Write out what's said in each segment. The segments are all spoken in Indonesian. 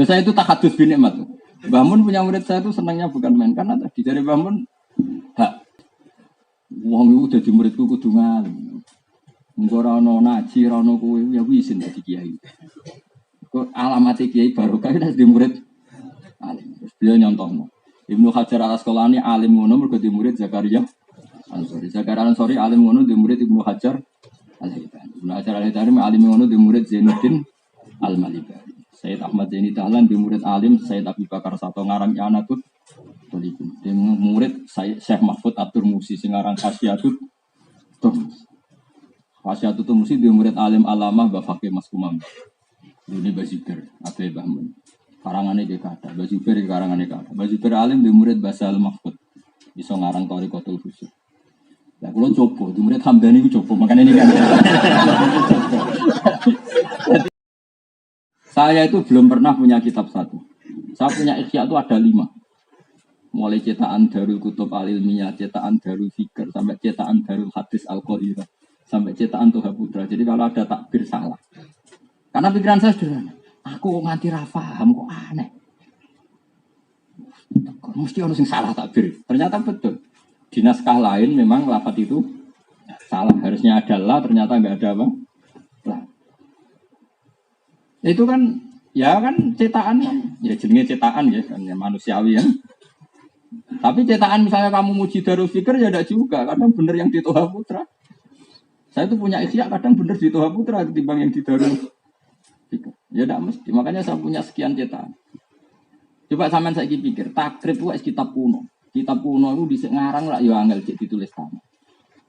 Saya itu tahadus bin nikmat. Mbah Mun punya murid saya itu senangnya bukan main karena tadi dari Mbah Mun hak wong iku dadi muridku kudu ngalim. Engko ora ono naji, ora ono kuwi ya kuwi isin dadi kiai. Kok alamat kiai barokah nek di murid alim. Terus beliau nyontohno. Ibnu Hajar Al-Asqalani alim ngono mergo di murid Zakaria Ansori. Zakaria Ansori alim ngono di murid Ibnu Hajar Al-Haytami. Ibnu Hajar Al-Haytami alim ngono di murid Zainuddin Al-Malibari. Sayyid Ahmad Zaini Dahlan di murid alim Sayyid Abi Bakar Sato ngarang Anatut Tolibun. Di murid Syekh Mahfud Abdur Musi sing aran Khasyiatut Turmus. Khasyiatut Turmusi di murid alim Alamah Mbah Fakih Mas Kumam. Ini Bazibir atau Mbah Mun. Karangannya ke kata, Bazibir karangannya kata. Bazibir alim di murid Basal Mahfud. Bisa ngarang Thariqatul Fusuh. Ya kalau coba, di murid Hamdani itu coba, makanya ini kan. Saya itu belum pernah punya kitab satu. Saya punya Ihya itu ada 5. Mulai cetakan Darul Kutub Al-Ilmiyah, cetakan Darul Fikr, sampai cetakan Darul Hadis Al-Qahirah, sampai cetakan Toha Putra. Jadi kalau ada takbir salah. Karena pikiran saya sederhana. Aku nganti ra paham kok aneh. Mesti orang yang salah takbir. Ternyata betul. Di naskah lain memang lafaz itu salah. Harusnya ada la, ternyata enggak ada apa? La. Itu kan, ya kan cetakan kan. Ya jenenge cetakan ya, kan ya, manusiawi ya. Tapi cetakan misalnya kamu muji Darul Fikr ya enggak juga. Kadang benar yang di Toha Putra. Saya itu punya Ihya kadang benar di Toha Putra ketimbang yang di Darul Fikr. Ya enggak mesti. Makanya saya punya sekian cetakan. Coba sampean saiki pikir, takrib itu kitab kuno. Kitab kuno itu dhisik ngarang lah ya angel cek ditulis tangan.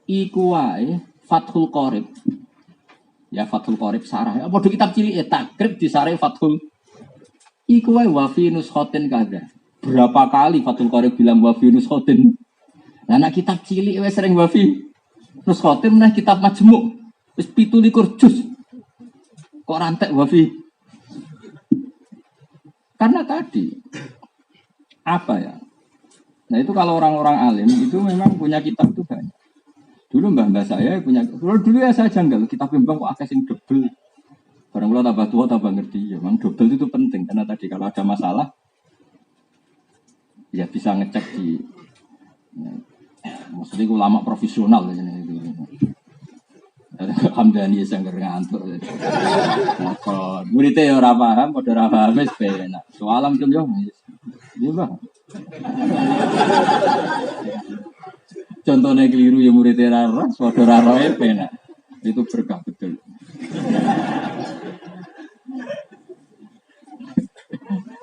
Iku wae Fathul Qorib. Ya Fathul Qorib sarah. Apa do kitab cilik takrib disareh Fathul. Iku wae wa fi nuskhatin kada. Berapa kali Fathul Qorib bilang wa fi nuskhatin. Lah nek kitab cilik wis sering wa fi nuskhatin meneh kitab majmu' wis 17 juz. Kok rantek wa fi. Karena tadi apa ya? Nah itu kalau orang-orang alim itu memang punya kitab itu banyak. Dulu mbah-mbah saya punya. Dulu ya saya janggal kitab mbah kok akeh sing dobel. Barang kula tambah tua tambah ngerti ya. Memang dobel itu penting karena tadi kalau ada masalah ya bisa ngecek di. Maksudnya ulama profesional itu. Hamdani yang ngantuk. Muridnya ya ora paham, padha ora paham wis penak. Soalam cum yo. Iya, Bang. Contohnya keliru ya muridnya ora, padha ora roe penak. Itu berkah betul.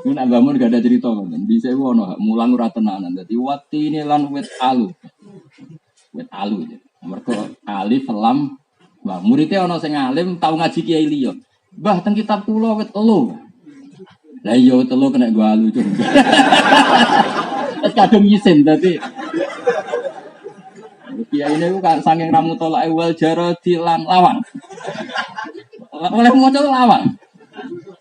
Ini nak bangun gak ada cerita kan. Bisa ono mulang ora tenanan. Dadi watine lan wit alu. Wit alu ya. Mergo alif lam. Wah, muridnya ono sing alim tau ngaji kiai liya. Mbah teng kitab kula wit elo. Lah iya wit elo kena gua alu cung. Kadung isin dadi. Kiai niku kan saking ramu tolak wal jaradi lan lawan. Oleh maca lawan.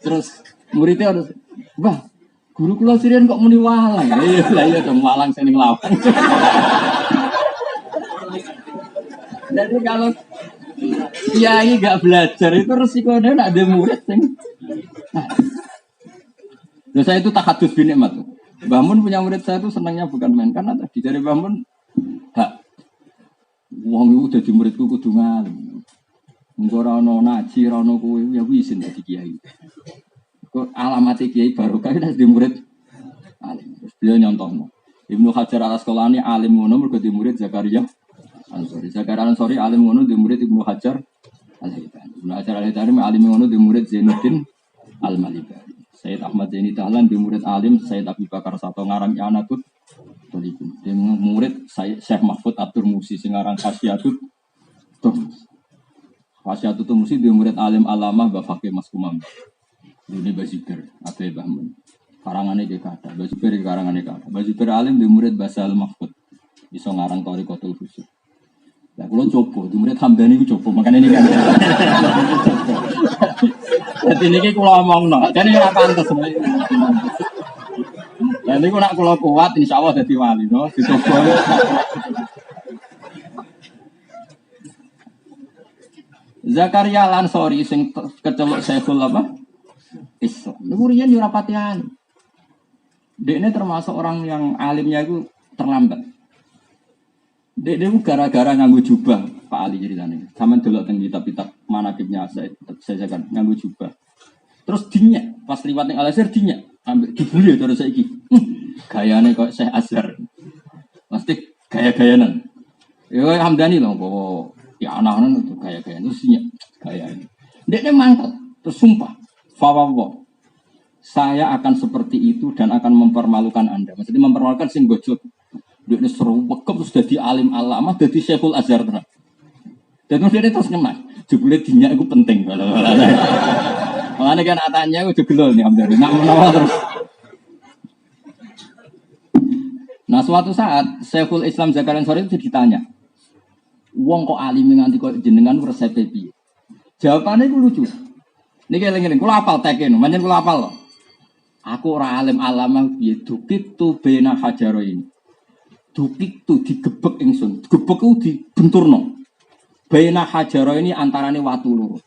Terus muridnya harus, "Mbah, guru kula sirian kok muni walang." Lah iya dong walang sing lawan. Jadi kalau kiai gak belajar itu resikonya nak ada murid sing. Nah, saya itu tahadus bin nikmat. Mbah Mun punya murid saya itu senangnya bukan main karena tadi dari Mbah Mun hak wong iku dadi muridku kudu ngalim. Engko ora ono naji, ora ono kuwi ya kuwi isin dadi kiai. Kok alamat kiai barokah nek di murid alim. Terus beliau nyontohno. Ibnu Hajar Al-Asqalani alim ngono mergo di murid Zakaria Ansori. Zakaria Ansori alim ngono di murid Ibnu Hajar Al-Haytami. Ibnu Hajar Al-Haytami alim ngono di murid Zainuddin Al-Malibari. Sayyid Ahmad Zaini Dahlan di murid alim Sayyid Abi Bakar Sato ngarang Anatut Tolibun. Di murid Syekh Mahfud Abdur Musi sing aran Khasyiatut Turmus. Khasyiatut Turmusi di murid alim Alamah Mbah Fakih Mas Kumam. Ini Bazibir atau Mbah Mun. Karangannya ke kata. Bazibir karangannya kata. Bazibir alim di murid Basal Mahfud. Bisa ngarang Thariqatul Fusuh. Lah kula coba, di murid Hamdani ku coba, makanya ini kan. Jadi niki kula omongno, jane ora pantes. Lah niku nek kula kuat insyaallah dadi wali, no, dicoba. Zakaria Al-Ansori sing keceluk Syekhul apa? Islam. Niku riyen yo ora pati anu. Dekne termasuk orang yang alimnya itu terlambat. Dekne ku gara-gara nganggo jubah, Pak Ali ceritane. Sampeyan delok teng kitab-kitab manaqibnya saya kan nganggo jubah. Terus dinyak, pas liwat ning Al-Azhar dinyak, ambek dibule terus saiki. Gayane kok Syekh Azhar. Pasti gaya-gayanan. Ya Hamdani lho kok ya anak-anak itu gaya-gayanan terus dinyak gayane. Dekne mangkel, terus sumpah, fawawa. Saya akan seperti itu dan akan mempermalukan Anda. Maksudnya mempermalukan sing gojok. Dia seru bekep terus jadi alim alama, jadi Syekhul Azhar terus. Dan terus dia terus ngemas. Jebule dinyak itu penting. Makanya kan atanya itu gelol nih Alhamdulillah. Nak menawa terus. Nah suatu saat Syekhul Islam Zakaria Ansari itu ditanya, wong kok alim nganti kok jenengan resep piye? Jawabannya itu lucu. Niki eling-eling kula hafal teken, pancen kula hafal loh. Aku ora alim alamah piye dukit tu bena hajaro ini. Dukit tu digebek ingsun. Gebek ku dibenturno. Bena hajaro ini antarane watu loro.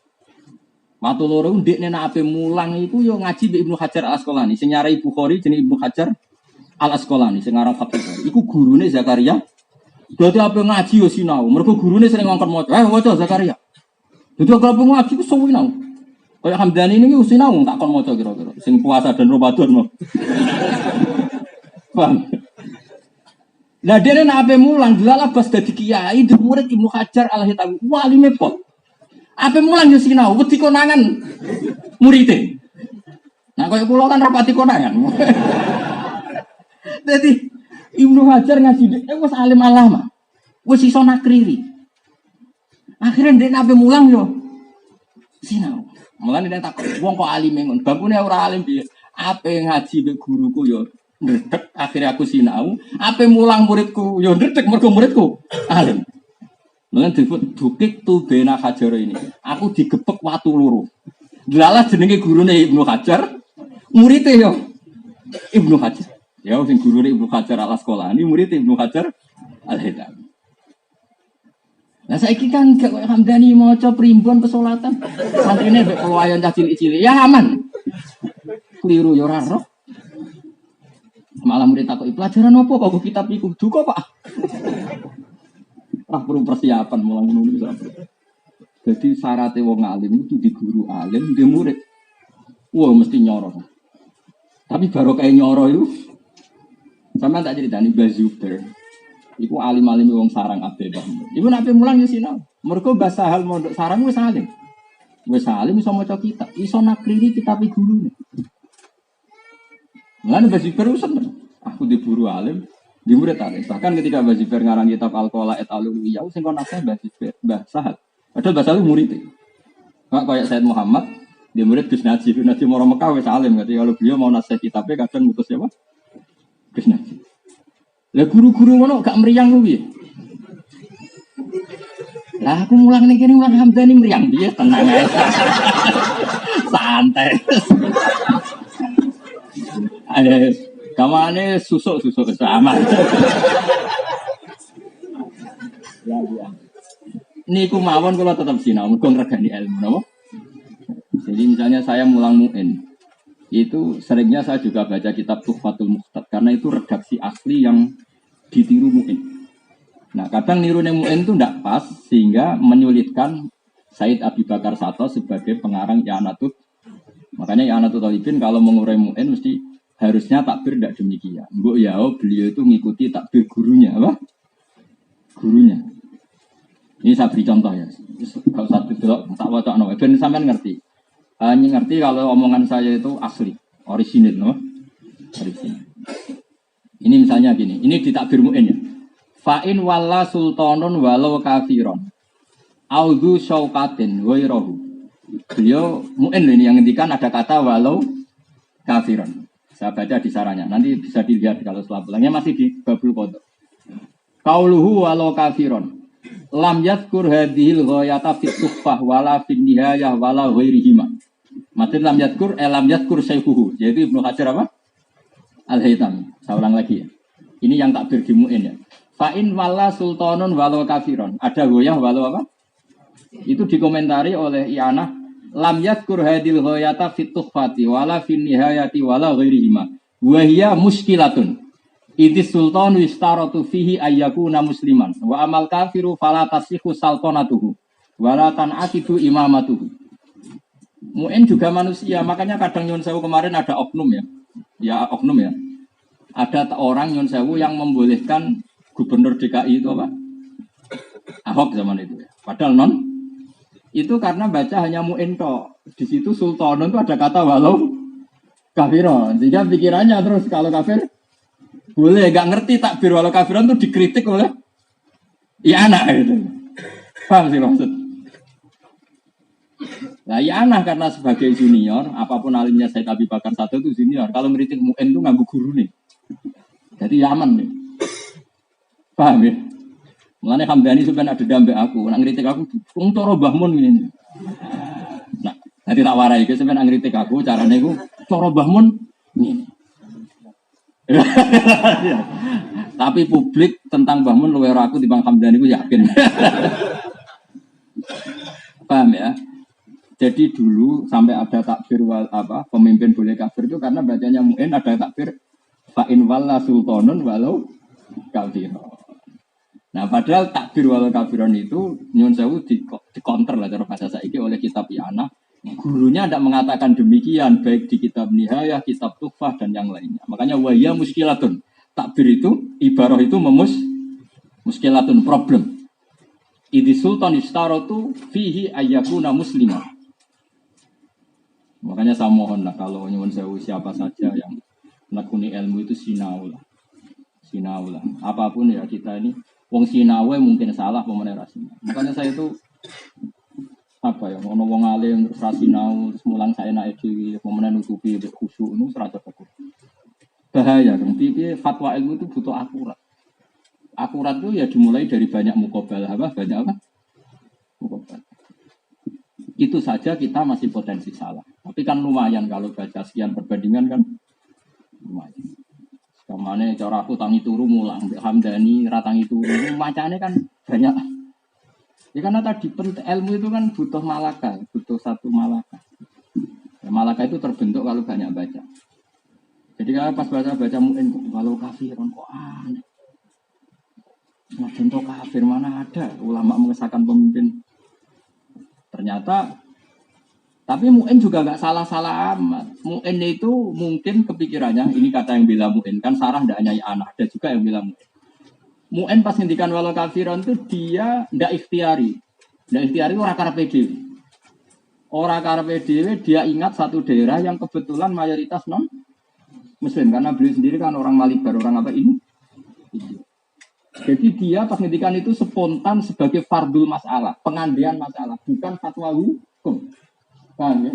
Watu loro ndekne nek ape mulang iku yo ngaji Mbek Ibnu Hajar Al Asqalani. Sing nyarai Bukhari jenenge Ibnu Hajar Al Asqalani sing aran Fathul Bari. Iku gurune Zakaria. Dadi ape ngaji yo sinau. Mergo gurune sering ngongkon maca. Waca Zakaria. Dadi ape ngaji ku sinau. Kayak Hamdani ini usinau tak kon maca kira-kira. Sing puasa dan Ramadan mah. Paham? Lah dene nek ape mulang delalah bas dadi kiai di murid Ibnu Hajar Al-Hitami. Wali mepot. Ape mulang yo sinau wedi konangan muride. Nah kaya kula kan rapati konangan. Dadi Ibnu Hajar ngaji wis alim alama. Wis iso nakriri. Akhirnya ndek ape mulang yo sinau. Mulane nek tak wong kok alime ngono, bapune ora alim piye? Ape ngaji mbek guruku yo ndredeg, akhire aku sinau, ape mulang muridku yo ndredeg mergo muridku alim. Mulane disebut dukik tu bena hajar ini. Aku digepek watu loro. Delalah jenenge gurune Ibnu Hajar, muridé yo Ibnu Hajar. Ya sing gurune Ibnu Hajar Al Asqalani, murid Ibnu Hajar Al-Hitami. Nah saiki kan gak koyo Hamdani maca primbon pesolatan. Santrine mbek pelayan cah cilik-cilik ya aman. Keliru ya ora roh. Malah murid takoki pelajaran apa kok kitab iku duka Pak. Ora perlu persiapan mulang ngono iki. Jadi syaratnya wong alim itu di guru alim, di murid. Wah mesti nyoro. Tapi baru kayak nyoro itu sama tak ceritani Mbah Zubair. Iku alim-alim wong sarang ape bang. Iku nek mulang yo sinau. Mergo bahasa hal mondok sarang wis alim. Wis alim iso maca kitab, iso nakriri kitab gurune. Lan Mbah Zubair usen. Aku diburu alim, di murid alim. Bahkan ketika Mbah Zubair ngarang kitab Al-Qala et Al-Uliyah sing kon nasihat Mbah Zubair, Mbah Sahal. Padahal Mbah Sahal murid. Enggak kayak Said Muhammad, di murid Gus Najib. Gus Najib mau Mekah wis alim. Jadi kalau beliau mau nasihat kitabnya kadang mutus siapa? Gus Najib. Lah guru-guru ngono gak meriang lu piye? Lah aku mulang ning kene mulang Hamdani meriang piye tenang ae. Santai. Ayo kamane susuk-susuk sama. Ya. Niku mawon kula tetep sinau mergo ngregani ilmu napa? Jadi misalnya saya mulang muin. Itu seringnya saya juga baca kitab Tuhfatul Muhtad karena itu redaksi asli yang ditiru muin. Nah kadang niru muin itu tidak pas sehingga menyulitkan Said Abi Bakar Sato sebagai pengarang I'anatul. Makanya I'anatul Talibin kalau mengurai muin mesti harusnya takbir tidak demikian. Mbok ya beliau itu mengikuti takbir gurunya apa? Gurunya. Ini saya beri contoh ya. Kalau satu dulu tak wacak no. Ben sampean ngerti. Hanya ngerti kalau omongan saya itu asli, orisinil, no? Orisinil. Ini misalnya gini, ini di takbir mu'in ya. Fa'in walla sultanun walau kafiron. Audhu syaukatin wairahu. Beliau mu'in ini yang ngendikan ada kata walau kafiron. Saya baca di saranya, nanti bisa dilihat kalau setelah pulangnya masih di Babul Qadha. Qauluhu walau kafiron. Lam yadkur hadhil ghayata fit tuhfah wala fin nihayah wala ghairihima. Maksudnya lam yadkur syaihuhu. Yaitu Ibnu Hajar apa? Al-Haytami. Saya ulang lagi ya. Ini yang takbir di mu'in ya. Fa'in wala sultanun walau kafiron. Ada goyah walau apa? Itu dikomentari oleh I'anah lam yadkur hadil ghayata fit tukhfati wala fin nihayati wala ghairihima wa hiya muskilatun idis sultanu istaratu fihi ayyakuna musliman wa amal kafiru fala tasihhu saltanatuhu wala tan'aqidu imamatuhu. Mu'in juga manusia, makanya kadang nyun sewu kemarin ada oknum ya. Ya oknum ya. Ada orang nyun sewu yang membolehkan gubernur DKI itu apa? Ahok zaman itu ya. Padahal non itu karena baca hanya mu'in tok. Di situ sultanun itu ada kata walau kafiron. Sehingga pikirannya terus kalau kafir boleh, gak ngerti takbir walau kafiron itu dikritik oleh ya anak gitu. Paham sih maksud? Nah ya anak karena sebagai junior, apapun alimnya Said Abi Bakar satu itu junior. Kalau ngeritik mu'in itu nganggu guru nih. Jadi aman nih. Paham ya? Mulanya Hamdani sebenarnya ada dambe aku. Nak ngeritik aku, toro bahmun ini. Nah, nanti tak warai ke sebenarnya ngeritik aku, caranya aku toro bahmun ini. Tapi publik tentang bahmun luar aku di Bang Hamdani aku yakin. Paham ya? Jadi dulu sampai ada takbir pemimpin boleh kafir itu karena bacanya mu'in ada takbir fa'in walla sultanun walau kafirun. Nah padahal takbir walau kafirun itu nyun sewu di counter lah cara bahasa saiki oleh kitab Yana. Gurunya tidak mengatakan demikian baik di kitab Nihayah, kitab Tuhfah dan yang lainnya. Makanya wahya muskilatun. Takbir itu ibarah itu muskilatun problem. Idi sultan istaratu fihi ayyakuna muslimah. Makanya saya mohon lah kalau nyuwun sewu siapa saja yang menekuni ilmu itu sinau lah. Apapun ya kita ini wong sinau mungkin salah pemenang rasina. Makanya saya itu apa ya ono wong alim terus rasinau terus mulang saya naik dhewe pemenang nutupi khusyuk itu serata tegur. Bahaya kan piye fatwa ilmu itu butuh akurat. Akurat itu ya dimulai dari banyak muqabalah banyak apa? Muqabalah. Itu saja kita masih potensi salah. Tapi kan lumayan kalau baca sekian perbandingan kan lumayan. Kemana cara aku tangi turu mulang, Hamdani ratangi turu, macamnya kan banyak. Ya karena tadi ilmu itu kan butuh malaka, butuh satu malaka. Ya, malaka itu terbentuk kalau banyak baca. Jadi kalau pas baca mu'in, walau kafir, kok aneh. Nah, contoh kafir mana ada ulama mengesahkan pemimpin. Ternyata, tapi mu'in juga gak salah-salah amat. Mu'in itu mungkin kepikirannya, ini kata yang bilang mu'in, kan sarah tidak hanya anak, ada juga yang bilang mu'in. Mu'in pas ngendikan walau kafiran itu dia tidak ikhtiari. Tidak ikhtiari orang karpe dhewe. Orang karpe dhewe dia ingat satu daerah yang kebetulan mayoritas non Muslim. Karena beliau sendiri kan orang Malibar, orang apa ini? Jadi dia pas ngendikan itu spontan sebagai fardul masalah, pengandian masalah, bukan fatwa hukum. Paham ya?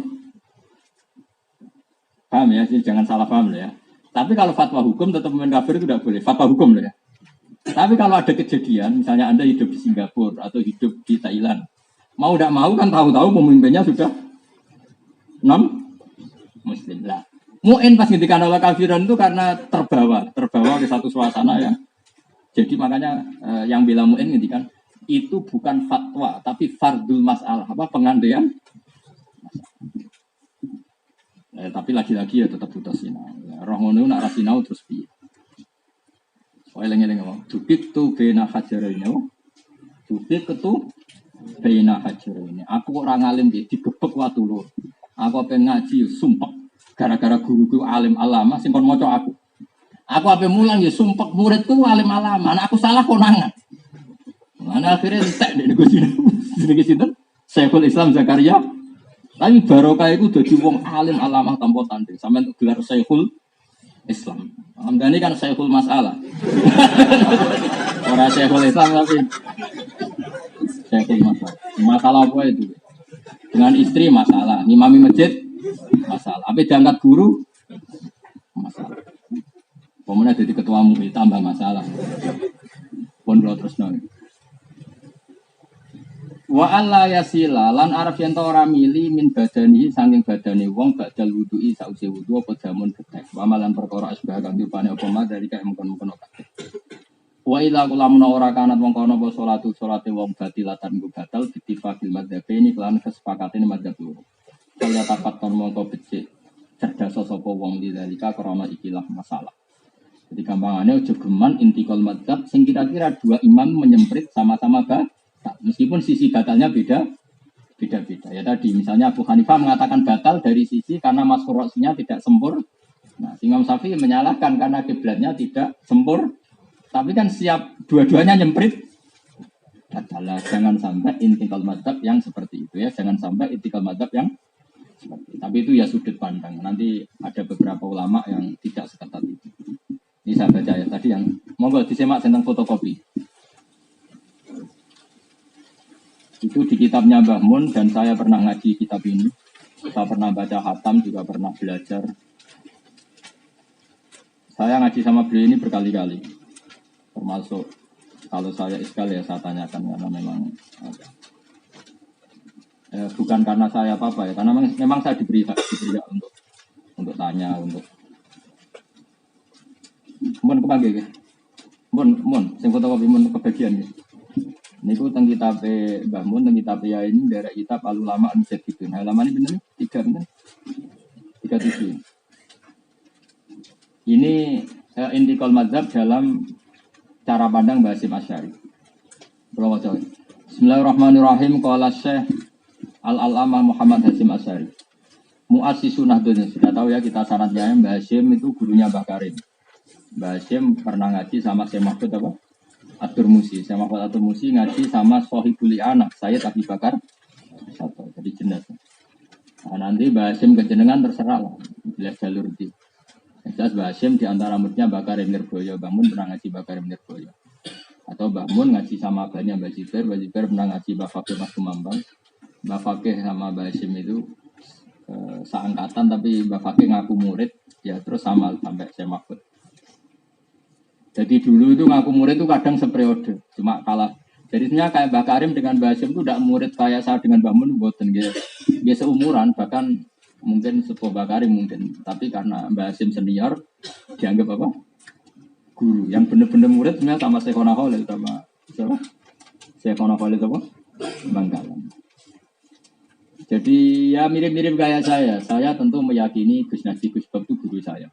Paham ya, jangan salah paham ya. Tapi kalau fatwa hukum tetap pemain kafir itu tidak boleh. Fatwa hukum loh ya. Tapi kalau ada kejadian, misalnya Anda hidup di Singapura atau hidup di Thailand, mau tidak mau kan tahu-tahu pemimpinnya sudah non Muslim lah. Mu'in pas ngendikan walau kafiran itu karena terbawa ke satu suasana ya. Jadi makanya yang bilang mu'in ngendikan itu bukan fatwa tapi fardul masalah, apa pengandian. Tapi lagi-lagi ya tetap butuh sinau. Roh ngono nak rasinau terus piye? Eling-eling ngomong. Dukik tu bena hajaraini. Dukik tu bena hajaraini. Aku orang alim digebek watu lur. Aku pengen ngaji sumpah. Gara-gara guruku alim alama sing kon maca aku. Aku ape mulang ya sumpek muridku alim alama, anakku salah konangan. Ana akhirnya entek nek Gusti. Jenenge sinten? Syekhul Islam Zakaria. Tapi barokah iku dadi wong alim alama tanpa tanding. Sampeyan gelar Syekhul Islam. Hamdani kan Syekhul Masalah. Ora Syekhul Islam tapi Syekhul Masalah. Masalah apa itu? Dengan istri masalah, ngimami masjid masalah. Apa diangkat guru masalah. Pemenang jadi ketua MUI tambah masalah. Pun terus nol. Wa alla yasila lan araf yen ora mili min badani saking badane wong badal wudu'i sause wudu apa jamun betek. Wa malan perkara asbah kang dipane apa mah dari kae mengkon-mengkon kabeh. Wa ila kulamun ora kanat wong kono apa salate wong batilatan ku batal bittifaqil madzhab ini kelan kesepakatane madzhab loro. Kaya tapat ton mongko becik cerdas sapa wong lidzalika krana ikilah masalah. Jadi gampangannya ojo geman intikal madzhab sing kira-kira dua imam menyemprit sama-sama batal. Meskipun sisi batalnya beda-beda. Ya tadi misalnya Abu Hanifah mengatakan batal dari sisi karena maskurosnya tidak sempur. Nah, Imam Syafi'i menyalahkan karena kiblatnya tidak sempur. Tapi kan siap dua-duanya nyemprit. Batal. Jangan sampai intikal madzhab yang seperti itu ya. Jangan sampai intikal madzhab yang seperti itu. Tapi itu ya sudut pandang. Nanti ada beberapa ulama yang tidak seketat itu. Ini saya baca ya tadi yang monggo disimak tentang fotokopi. Itu di kitabnya Mbah Mun dan saya pernah ngaji kitab ini. Saya pernah baca khatam juga pernah belajar. Saya ngaji sama beliau ini berkali-kali. Termasuk kalau saya iskal ya saya tanyakan karena memang bukan karena saya apa-apa ya, karena memang saya diberi hak untuk tanya untuk mun kepanggil ya. Mun sing fotokopi mun kebagian ya. Niku teng kitab Mbah Mun teng kitab ya ini dari kitab Al Ulama Al-Mujaddidun. Halaman ini bener 3 bener. 37. Ini intikal madzhab dalam cara pandang Mbah Hasyim Asy'ari. Bismillahirrahmanirrahim. Qala Syekh Al-Alamah Muhammad Hasyim Asy'ari. Mu'assisun Nahdlatul. Sudah tahu ya kita sanadnya Mbah Hasyim itu gurunya Mbah Karim. Mbah Hasyim pernah ngaji sama Syekh Mahfud apa? At-Turmusi. Syekh Mahfud At-Turmusi ngaji sama Sohibul Anak, Sayyid Abi Bakar. Satu, jadi jelas. Nah, nanti Mbah Hasyim kejenengan terserah lah. Jelas jalur di. Jelas Mbah Hasyim di antara muridnya Mbah Karim Nirboyo. Mbah Mun pernah ngaji Mbah Karim Nirboyo. Atau Mbah Mun ngaji sama abahnya Mbah Jiber. Mbah Jiber pernah ngaji Mbah Fakih Mas Kumambang. Mbah Fakih sama Mbah Hasyim itu seangkatan tapi Mbah Fakih ngaku murid. Ya terus sama sampai Syekh Mahfud. Jadi dulu itu ngaku murid itu kadang seperiode, cuma kalah. Jadi sebenarnya kayak Mbah Karim dengan Mbah Hasyim itu tidak murid kayak saya dengan Mbah Mun, buatan dia seumuran, bahkan mungkin sepuh Mbah Karim mungkin. Tapi karena Mbah Hasyim senior, dianggap apa? Guru. Yang benar-benar murid sebenarnya sama Syekhona Khalil sama siapa? Syekhona Khalil apa? Bangkalan. Jadi ya mirip-mirip kayak saya. Saya tentu meyakini Gus Najib Gus Bab itu guru saya.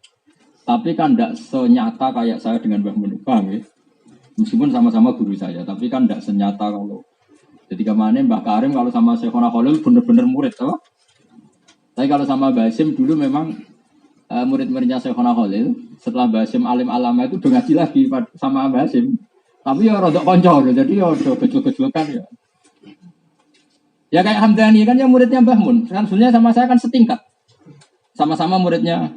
Tapi kan tidak senyata kayak saya dengan Mbah Mun, paham ya? Meskipun sama-sama guru saya, tapi kan tidak senyata kalau jadi kemana Mbah Karim kalau sama Syekhona Khalil benar-benar murid, apa? Tapi kalau sama Mbah Hasyim dulu memang murid-muridnya Syekhona Khalil, setelah Mbah Hasyim alim alama itu udah ngaji lagi sama Mbah Hasyim. Tapi ya rodok konco, jadi ya udah kecil-kecilkan ya. Ya kayak Hamdani kan yang muridnya Mbah Mun, kan sebenarnya sama saya kan setingkat, sama-sama muridnya.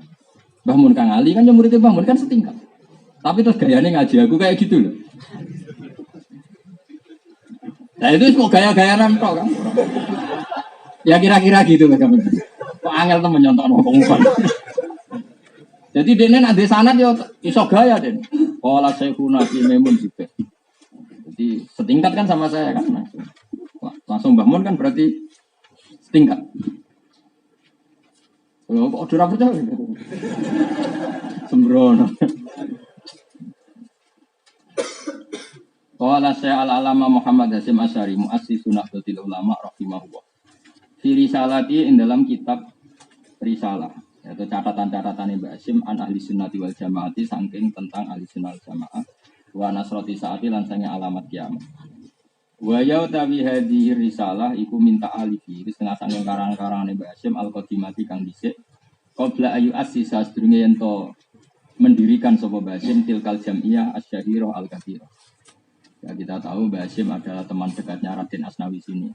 Mbah Mun Kang Ali kan yang muridnya Mbah Mun kan setingkat. Tapi terus gayanya ngaji aku kayak gitu loh. Nah itu kok gaya-gayaan kok kan. Ya kira-kira gitu lah kamu. Kok angel temen nyontok ngomong. Jadi dene nak di sanad yo iso gaya den. Qala Syekhuna fi Maimun juga. Jadi setingkat kan sama saya kan. Langsung Mbah Mun kan berarti setingkat. Oh, kok ora percaya? Sembrono. Qala Syekh Al-Alama Muhammad Hasyim Asy'ari muassis Nahdlatul Ulama rahimahullah. Fi risalati in dalam kitab risalah yaitu catatan-catatan Mbah Hasyim an ahli sunnati wal jamaati saking tentang ahli sunnah wal jamaah wa nasrati saati lan sange alamat kiamat. Wa ya tawi hadhihi risalah iku minta alifi setengah saking karang-karangane Mbah Hasyim al-qadimati kang dhisik qabla ayu assisa sedurunge yen to mendirikan sapa Mbah Hasyim tilkal jamiyah asyhirah al-katsirah. Ya kita tahu Mbah Hasyim adalah teman dekatnya Raden Asnawi sini.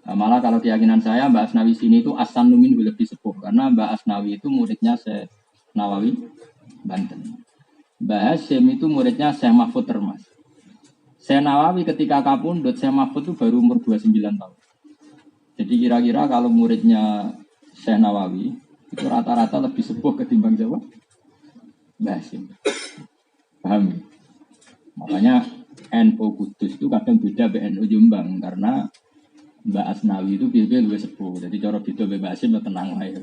Nah, malah kalau keyakinan saya Mbah Asnawi sini itu Asanu minhu lebih sepuh karena Mbah Asnawi itu muridnya Syekh Nawawi Banten. Mbah Hasyim itu muridnya Syekh Mahfud Termas. Syekh Nawawi ketika kapundhut Syekh Mahfud itu baru umur 29 tahun. Jadi kira-kira kalau muridnya Syekh Nawawi itu rata-rata lebih sepuh ketimbang siapa? Mbah Hasyim. Paham? Makanya NU Kudus itu kadang beda BNU Jombang karena Mbak Asnawi itu biasanya lebih sepuh. Jadi cara beda Mbak Hasyim tenang lah ya.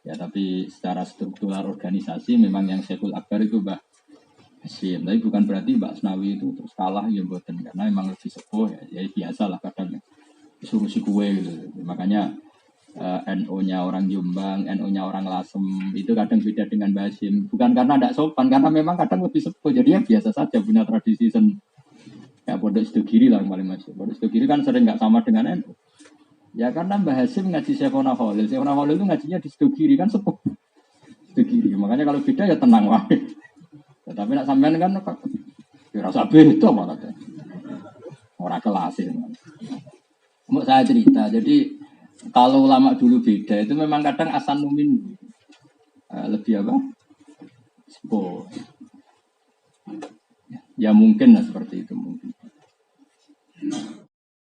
Ya tapi secara struktural organisasi memang yang Syekhul Akbar itu Mbak Hasyim. Tapi bukan berarti Mbak Asnawi itu terus kalah ya mboten karena memang lebih sepuh ya biasa lah kadang suruh si kue gitu. Makanya NU-nya orang Jombang, NU-nya orang Lasem itu kadang beda dengan Mbah Hasyim. Bukan karena tidak sopan, karena memang kadang lebih sepuh. Jadi ya biasa saja punya tradisi kayak Pondok Sidogiri lah yang paling masyhur. Pondok Sidogiri kan sering nggak sama dengan NU. Ya karena Mbah Hasyim ngaji Syekhona Khalil. Syekhona Khalil itu ngajinya di Sidogiri kan sepuh. Sidogiri. Makanya kalau beda ya tenang wae. Ya, tapi nak sampean kan ya rasa beda malah. Orang kelas itu. Mau saya cerita. Jadi kalau ulama dulu beda itu memang kadang asan numin lebih apa? Sepuh. Ya mungkin lah seperti itu mungkin.